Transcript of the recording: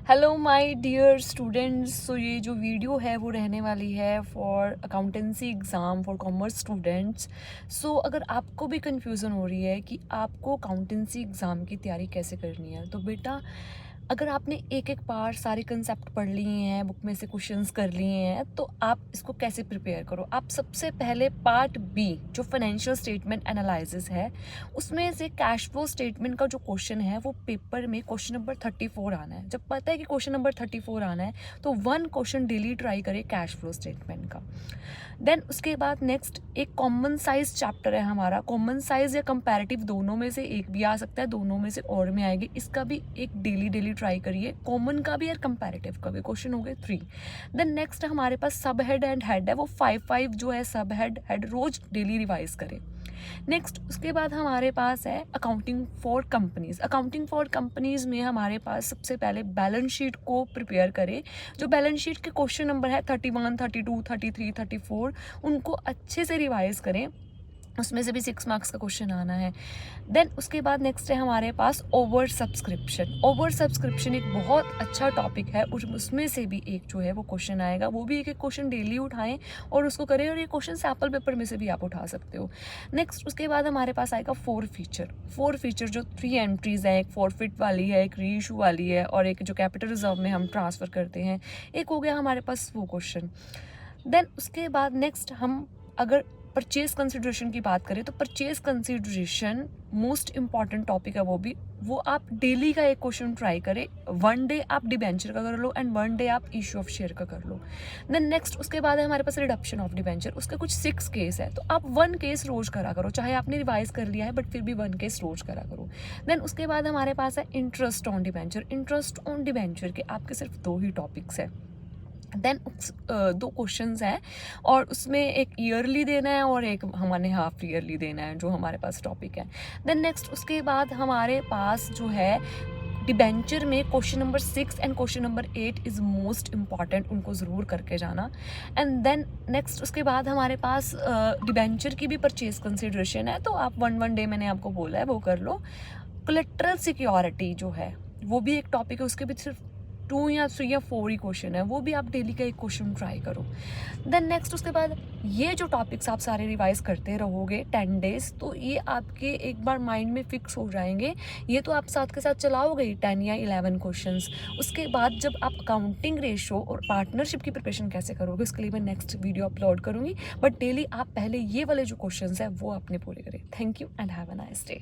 Hello my dear students. So ये जो video है वो रहने वाली है for accountancy exam for commerce students. So अगर आपको भी कंफ्यूजन हो रही है कि आपको अकाउंटेंसी एग्ज़ाम की तैयारी कैसे करनी है, तो बेटा अगर आपने एक एक बार सारे कंसेप्ट पढ़ लिए हैं, बुक में से क्वेश्चंस कर लिए हैं, तो आप इसको कैसे प्रिपेयर करो। आप सबसे पहले पार्ट बी जो फाइनेंशियल स्टेटमेंट एनालिसिस है, उसमें से कैश फ्लो स्टेटमेंट का जो क्वेश्चन है वो पेपर में क्वेश्चन नंबर 34 आना है। जब पता है कि क्वेश्चन नंबर 34 आना है तो वन क्वेश्चन डेली ट्राई करें कैश फ्लो स्टेटमेंट का। देन उसके बाद नेक्स्ट एक कॉमन साइज चैप्टर है हमारा। कॉमन साइज या कंपैरेटिव दोनों में से एक भी आ सकता है, दोनों में से और में आएगी। इसका भी एक डेली ट्राई करिए, कॉमन का भी और कंपैरेटिव का भी। क्वेश्चन हो गए 3। देन नेक्स्ट हमारे पास सब हेड एंड हेड है, वो 5 जो है सब हेड रोज डेली रिवाइज करें। नेक्स्ट उसके बाद हमारे पास है accounting for companies. Accounting for companies में हमारे पास सबसे पहले बैलेंस शीट को प्रिपेयर करें। जो बैलेंस शीट के क्वेश्चन नंबर है 31, 32, 33, 34, उनको अच्छे से रिवाइज करें, उसमें से भी 6 मार्क्स का क्वेश्चन आना है। देन उसके बाद नेक्स्ट है हमारे पास ओवर सब्सक्रिप्शन। ओवर सब्सक्रिप्शन एक बहुत अच्छा टॉपिक है और उसमें से भी एक जो है वो क्वेश्चन आएगा, वो भी एक एक क्वेश्चन डेली उठाएं और उसको करें, और ये क्वेश्चन सैम्पल पेपर में से भी आप उठा सकते हो। नेक्स्ट उसके बाद हमारे पास आएगा 4 फीचर जो 3 एंट्रीज है, एक फॉरफिट वाली है, एक री इशू वाली है, और एक जो कैपिटल रिजर्व में हम ट्रांसफ़र करते हैं, एक हो गया हमारे पास वो क्वेश्चन। देन उसके बाद नेक्स्ट हम अगर परचेज कंसिडरेशन की बात करें तो purchase consideration most important topic है, वो आप डेली का एक क्वेश्चन ट्राई करें। 1 डे आप डिबेंचर का कर लो एंड 1 डे आप इशू ऑफ शेयर का कर लो। देन नेक्स्ट उसके बाद है हमारे पास रिडक्शन ऑफ डिबेंचर। उसके कुछ 6 केस है, तो आप 1 केस रोज करा करो, चाहे आपने रिवाइज कर लिया है बट फिर भी 1 केस रोज करा करो। देन उसके बाद हमारे पास है interest on debenture. Interest on debenture के आपके सिर्फ 2 ही टॉपिक्स है। देन 2 क्वेश्चंस हैं और उसमें एक ईयरली देना है और एक हमारे हाफ ईयरली देना है, जो हमारे पास टॉपिक है। देन नेक्स्ट उसके बाद हमारे पास जो है डिबेंचर में question number 6 and question number 8 is most important, उनको ज़रूर करके जाना। एंड देन नेक्स्ट उसके बाद हमारे पास डिबेंचर की भी परचेज कंसिडरेशन है, तो आप 1 डे मैंने आपको बोला है वो कर लो। कोलेटरल सिक्योरिटी जो है वो भी एक टॉपिक है, उसके भी सिर्फ 2 या 3 या 4 ही क्वेश्चन है, वो भी आप डेली का एक क्वेश्चन ट्राई करो। देन नेक्स्ट उसके बाद ये जो टॉपिक्स आप सारे रिवाइज करते रहोगे 10 डेज, तो ये आपके एक बार माइंड में फिक्स हो जाएंगे। ये तो आप साथ के साथ चलाओगे ही 10 या 11 क्वेश्चंस। उसके बाद जब आप अकाउंटिंग रेशो और पार्टनरशिप की प्रिपरेशन कैसे करोगे उसके लिए मैं नेक्स्ट वीडियो अपलोड करूँगी, बट डेली आप पहले ये वाले जो क्वेश्चन है वो अपने पूरे करें। Thank you and have a nice day.